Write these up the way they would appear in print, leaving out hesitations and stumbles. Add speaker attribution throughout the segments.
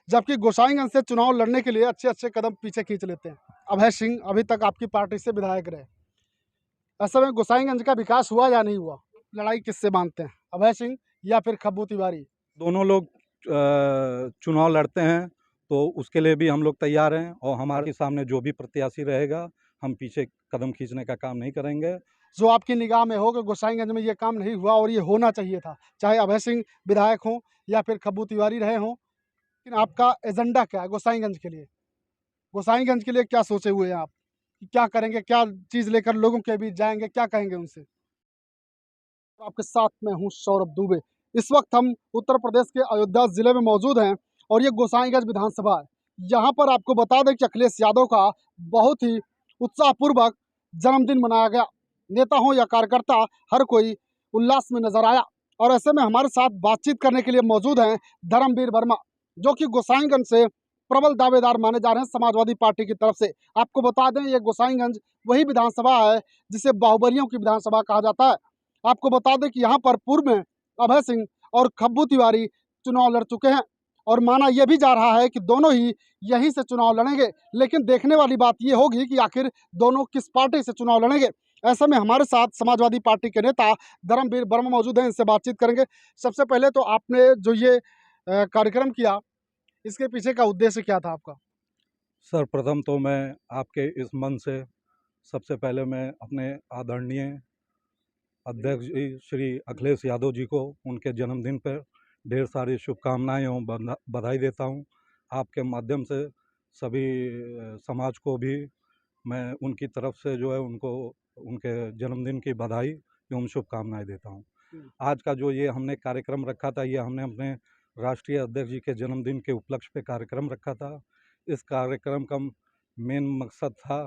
Speaker 1: जबकि गोसाईगंज से चुनाव लड़ने के लिए अच्छे कदम पीछे खींच लेते हैं। अभय सिंह अभी तक आपकी पार्टी से विधायक रहे, ऐसे में गोसाईगंज का विकास हुआ या नहीं हुआ? लड़ाई किससे बांधते हैं, अभय सिंह या फिर खब्बू तिवारी?
Speaker 2: दोनों लोग चुनाव लड़ते हैं तो उसके लिए भी हम लोग तैयार हैं, और हमारे सामने जो भी प्रत्याशी रहेगा हम पीछे कदम खींचने का काम नहीं करेंगे।
Speaker 1: जो आपकी निगाह में हो कि गोसाईगंज में ये काम नहीं हुआ और ये होना चाहिए था, चाहे अभय सिंह विधायक हों या फिर खब्बू तिवारी रहे हों, लेकिन आपका एजेंडा क्या है गोसाईगंज के लिए? गोसाईगंज के लिए क्या सोचे हुए हैं आप कि क्या करेंगे, क्या चीज़ लेकर लोगों के बीच जाएंगे, क्या कहेंगे उनसे? आपके साथ में हूँ सौरभ दुबे। इस वक्त हम उत्तर प्रदेश के अयोध्या जिले में मौजूद हैं और ये गोसाईगंज विधानसभा है। यहाँ पर आपको बता दें कि अखिलेश यादव का बहुत ही उत्साहपूर्वक जन्मदिन मनाया गया। नेता हो या कार्यकर्ता, हर कोई उल्लास में नजर आया। और ऐसे में हमारे साथ बातचीत करने के लिए मौजूद हैं धर्मवीर वर्मा, जो कि गोसाईगंज से प्रबल दावेदार माने जा रहे हैं समाजवादी पार्टी की तरफ से। आपको बता दें ये गोसाईगंज वही विधानसभा है जिसे बाहुबलियों की विधानसभा कहा जाता है। आपको बता दें कि यहाँ पर पूर्व में अभय सिंह और खब्बू तिवारी चुनाव लड़ चुके हैं और माना यह भी जा रहा है कि दोनों ही यहीं से चुनाव लड़ेंगे। लेकिन देखने वाली बात यह होगी कि आखिर दोनों किस पार्टी से चुनाव लड़ेंगे। ऐसे में हमारे साथ समाजवादी पार्टी के नेता धर्मवीर वर्मा मौजूद हैं, इनसे बातचीत करेंगे। सबसे पहले तो आपने जो ये कार्यक्रम किया, इसके पीछे का उद्देश्य क्या था आपका?
Speaker 2: सर्वप्रथम तो मैं आपके इस मन से सबसे पहले मैं अपने आदरणीय अध्यक्ष जी श्री अखिलेश यादव जी को उनके जन्मदिन पर ढेर सारी शुभकामनाएं एवं बधाई देता हूं। आपके माध्यम से सभी समाज को भी मैं उनकी तरफ से जो है उनको उनके जन्मदिन की बधाई एवं शुभकामनाएं देता हूं। आज का जो ये हमने कार्यक्रम रखा था, ये हमने अपने राष्ट्रीय अध्यक्ष जी के जन्मदिन के उपलक्ष्य पे कार्यक्रम रखा था। इस कार्यक्रम का मेन मकसद था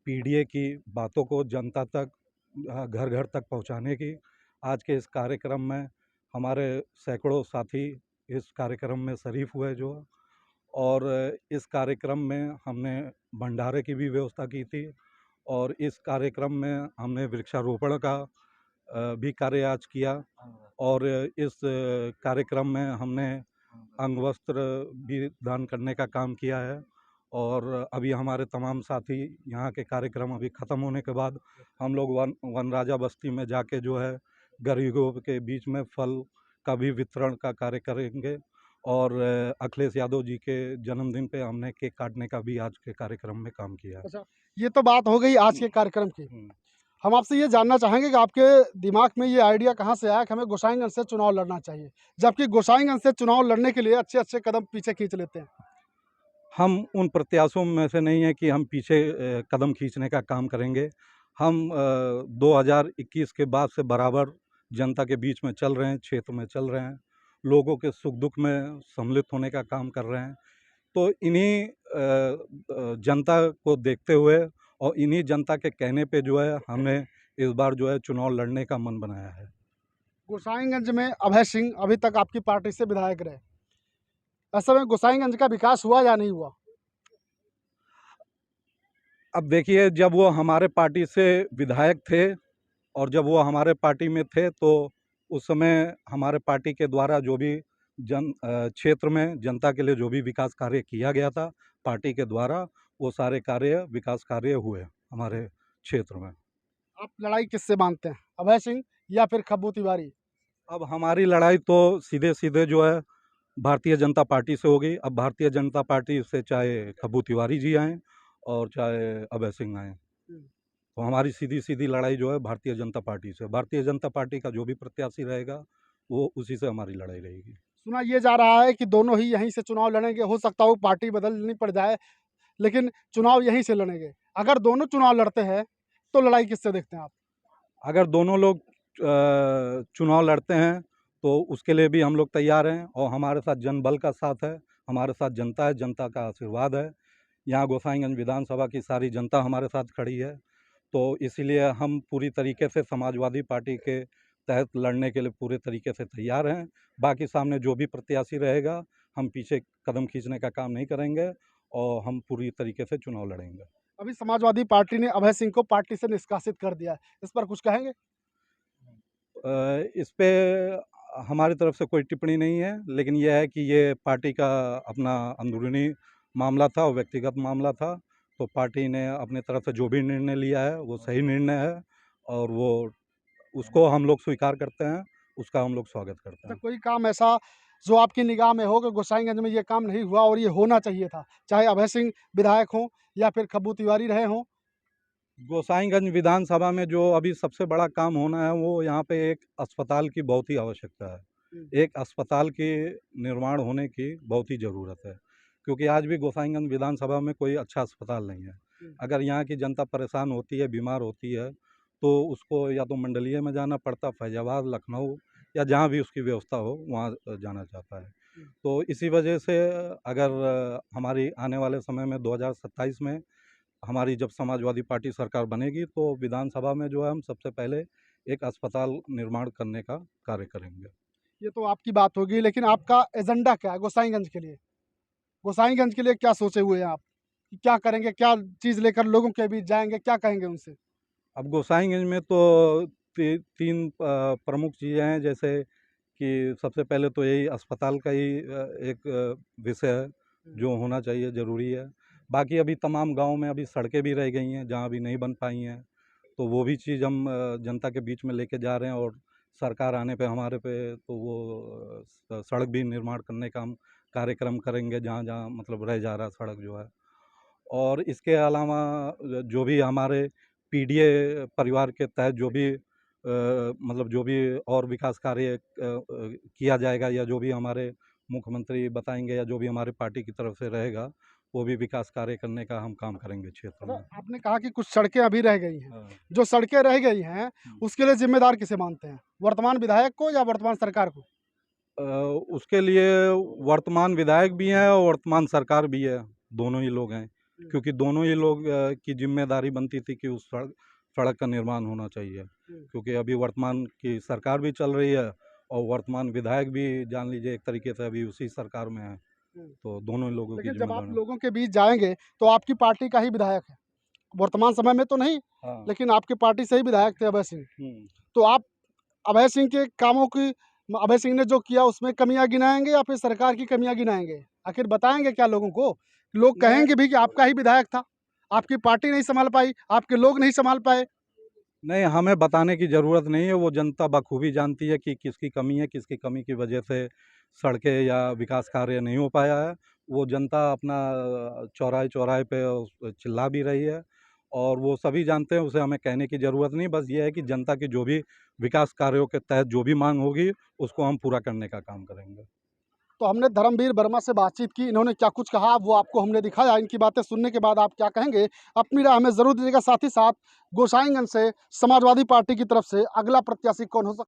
Speaker 2: पीडीए की बातों को जनता तक, घर घर तक पहुंचाने की। आज के इस कार्यक्रम में हमारे सैकड़ों साथी इस कार्यक्रम में शरीफ हुए जो, और इस कार्यक्रम में हमने भंडारे की भी व्यवस्था की थी, और इस कार्यक्रम में हमने वृक्षारोपण का भी कार्य आज किया, और इस कार्यक्रम में हमने अंग वस्त्र भी दान करने का काम किया है। और अभी हमारे तमाम साथी यहाँ के कार्यक्रम अभी ख़त्म होने के बाद हम लोग वन राजा बस्ती में जाके जो है गरीबों के बीच में फल का भी वितरण का कार्य करेंगे। और अखिलेश यादव जी के जन्मदिन पे हमने केक काटने का भी आज के कार्यक्रम में काम किया है।
Speaker 1: अच्छा, ये तो बात हो गई आज के कार्यक्रम की। हम आपसे ये जानना चाहेंगे कि आपके दिमाग में ये आइडिया कहाँ से आया कि हमें गोसाईगंज से चुनाव लड़ना चाहिए, जबकि गोसाईगंज से चुनाव लड़ने के लिए अच्छे कदम पीछे खींच लेते हैं?
Speaker 2: हम उन प्रत्याशियों में से नहीं है कि हम पीछे कदम खींचने का काम करेंगे। हम 2021 के बाद से बराबर जनता के बीच में चल रहे हैं, क्षेत्र में चल रहे हैं, लोगों के सुख दुख में सम्मिलित होने का काम कर रहे हैं। तो इन्हीं जनता को देखते हुए और इन्हीं जनता के कहने पे जो है हमने इस बार जो है चुनाव लड़ने का मन बनाया है।
Speaker 1: गोसाईगंज में अभय सिंह अभी तक आपकी पार्टी से विधायक रहे, ऐसे में गोसाईगंज का विकास हुआ या नहीं हुआ?
Speaker 2: अब देखिए, जब वो हमारे पार्टी से विधायक थे और जब वो हमारे पार्टी में थे तो उस समय हमारे पार्टी के द्वारा जो भी क्षेत्र में जनता के लिए जो भी विकास कार्य किया गया था पार्टी के द्वारा, वो सारे कार्य विकास कार्य हुए हमारे क्षेत्र में।
Speaker 1: आप लड़ाई किससे बांधते हैं, अभय सिंह या फिर खब्बू तिवारी?
Speaker 2: अब हमारी लड़ाई तो सीधे सीधे जो है भारतीय जनता पार्टी से होगी। अब भारतीय जनता पार्टी से चाहे खब्बू तिवारी जी आएँ और चाहे अभय सिंह आएँ, तो हमारी सीधी सीधी लड़ाई जो है भारतीय जनता पार्टी से। भारतीय जनता पार्टी का जो भी प्रत्याशी रहेगा वो उसी से हमारी लड़ाई रहेगी।
Speaker 1: सुना ये जा रहा है कि दोनों ही यहीं से चुनाव लड़ेंगे, हो सकता हो पार्टी बदलनी पड़ जाए, लेकिन चुनाव यहीं से लड़ेंगे। अगर दोनों चुनाव लड़ते हैं तो लड़ाई किससे देखते हैं आप?
Speaker 2: अगर दोनों लोग चुनाव लड़ते हैं तो उसके लिए भी हम लोग तैयार हैं, और हमारे साथ जनबल का साथ है, हमारे साथ जनता है, जनता का आशीर्वाद है। यहाँ गोसाईगंज विधानसभा की सारी जनता हमारे साथ खड़ी है, तो इसीलिए हम पूरी तरीके से समाजवादी पार्टी के तहत लड़ने के लिए पूरे तरीके से तैयार हैं। बाकी सामने जो भी प्रत्याशी रहेगा हम पीछे कदम खींचने का काम नहीं करेंगे और हम पूरी तरीके से चुनाव लड़ेंगे।
Speaker 1: अभी समाजवादी पार्टी ने अभय सिंह को पार्टी से निष्कासित कर दिया है, इस पर कुछ कहेंगे?
Speaker 2: इस पे हमारी तरफ से कोई टिप्पणी नहीं है, लेकिन यह है कि ये पार्टी का अपना अंदरूनी मामला था और व्यक्तिगत मामला था। तो पार्टी ने अपने तरफ से जो भी निर्णय लिया है वो सही निर्णय है और वो उसको हम लोग स्वीकार करते हैं, उसका हम लोग स्वागत करते
Speaker 1: अच्छा,
Speaker 2: हैं।
Speaker 1: कोई काम ऐसा जो आपकी निगाह में हो कि गोसाईगंज में ये काम नहीं हुआ और ये होना चाहिए था, चाहे अभय सिंह विधायक हों या फिर खब्बू तिवारी रहे हों?
Speaker 2: गोसाईगंज विधानसभा में जो अभी सबसे बड़ा काम होना है वो यहाँ पे एक अस्पताल की बहुत ही आवश्यकता है। एक अस्पताल के निर्माण होने की बहुत ही ज़रूरत है, क्योंकि आज भी गोसाईगंज विधानसभा में कोई अच्छा अस्पताल नहीं है। अगर यहाँ की जनता परेशान होती है, बीमार होती है, तो उसको या तो मंडलीय में जाना पड़ता, फैज़ाबाद, लखनऊ या जहाँ भी उसकी व्यवस्था हो वहाँ जाना चाहता है। तो इसी वजह से अगर हमारी आने वाले समय में 2027 में हमारी जब समाजवादी पार्टी सरकार बनेगी तो विधानसभा में जो है हम सबसे पहले एक अस्पताल निर्माण करने का कार्य करेंगे।
Speaker 1: ये तो आपकी बात होगी, लेकिन आपका एजेंडा क्या है गोसाईगंज के लिए? गोसाईगंज के लिए क्या सोचे हुए हैं आप? कि क्या करेंगे, क्या चीज़ लेकर लोगों के बीच जाएँगे, क्या कहेंगे उनसे?
Speaker 2: अब गोसाईगंज में तो तीन प्रमुख चीज़ें हैं, जैसे कि सबसे पहले तो यही अस्पताल का ही एक विषय है जो होना चाहिए, ज़रूरी है। बाकी अभी तमाम गाँव में अभी सड़कें भी रह गई हैं जहाँ अभी नहीं बन पाई हैं, तो वो भी चीज़ हम जनता के बीच में लेके जा रहे हैं और सरकार आने पे हमारे पे तो वो सड़क भी निर्माण करने का हम कार्यक्रम करेंगे जहाँ जहाँ मतलब रह जा रहा सड़क जो है। और इसके अलावा जो भी हमारे पीडीए परिवार के तहत जो भी मतलब जो भी और विकास कार्य किया जाएगा या जो भी हमारे मुख्यमंत्री बताएंगे या जो भी हमारे पार्टी की तरफ से रहेगा, वो भी विकास कार्य करने का हम काम करेंगे क्षेत्र
Speaker 1: अच्छा,
Speaker 2: में।
Speaker 1: आपने कहा कि कुछ सड़कें अभी रह गई हैं।
Speaker 2: हाँ।
Speaker 1: जो सड़कें रह गई हैं, उसके लिए ज़िम्मेदार किसे मानते हैं? वर्तमान विधायक को या वर्तमान सरकार को?
Speaker 2: अ, उसके लिए वर्तमान विधायक भी हैं और वर्तमान सरकार भी है, दोनों ही लोग हैं। क्योंकि दोनों ही लोग की ज़िम्मेदारी बनती थी कि उस सड़क का निर्माण होना चाहिए। क्योंकि अभी वर्तमान की सरकार भी चल रही है और वर्तमान विधायक भी जान लीजिए एक तरीके से अभी उसी सरकार में है, तो दोनों ही लोगों की
Speaker 1: लेकिन जब आप
Speaker 2: ज़िम्मेदारी।
Speaker 1: लोगों के बीच जाएँगे, तो आपकी पार्टी का ही विधायक है। वर्तमान समय में तो नहीं,
Speaker 2: हाँ।
Speaker 1: लेकिन आपकी पार्टी से ही विधायक थे अभय सिंह।
Speaker 2: हुँ।
Speaker 1: तो आप अभय सिंह के कामों की अभय सिंह ने जो किया उसमें कमियाँ गिनाएँगे या फिर सरकार की कमियाँ गिनाएँगे? आखिर बताएँगे क्या लोगों को? लोग
Speaker 2: मैं
Speaker 1: कहेंगे भी कि आपका ही विधायक था, आपकी पार्टी नहीं सँभाल पाई, आपके लोग नहीं सँभाल पाए।
Speaker 2: नहीं, हमें बताने की ज़रूरत नहीं है, वो जनता बखूबी जानती है कि किसकी कमी है, किसकी कमी की वजह से सड़कें या विकास कार्य नहीं हो पाया है। वो जनता अपना चौराहे-चौराहे पे चिल्ला भी रही है और वो सभी जानते हैं, उसे हमें कहने की ज़रूरत नहीं। बस ये है कि जनता की जो भी विकास कार्यों के तहत जो भी माँग होगी, उसको हम पूरा करने का काम करेंगे।
Speaker 1: तो हमने धर्मवीर वर्मा से बातचीत की, इन्होंने क्या कुछ कहा वो आपको हमने दिखाया। इनकी बातें सुनने के बाद आप क्या कहेंगे, अपनी राय हमें ज़रूर दीजिएगा। साथ ही साथ गोसाईगंज से समाजवादी पार्टी की तरफ से अगला प्रत्याशी कौन हो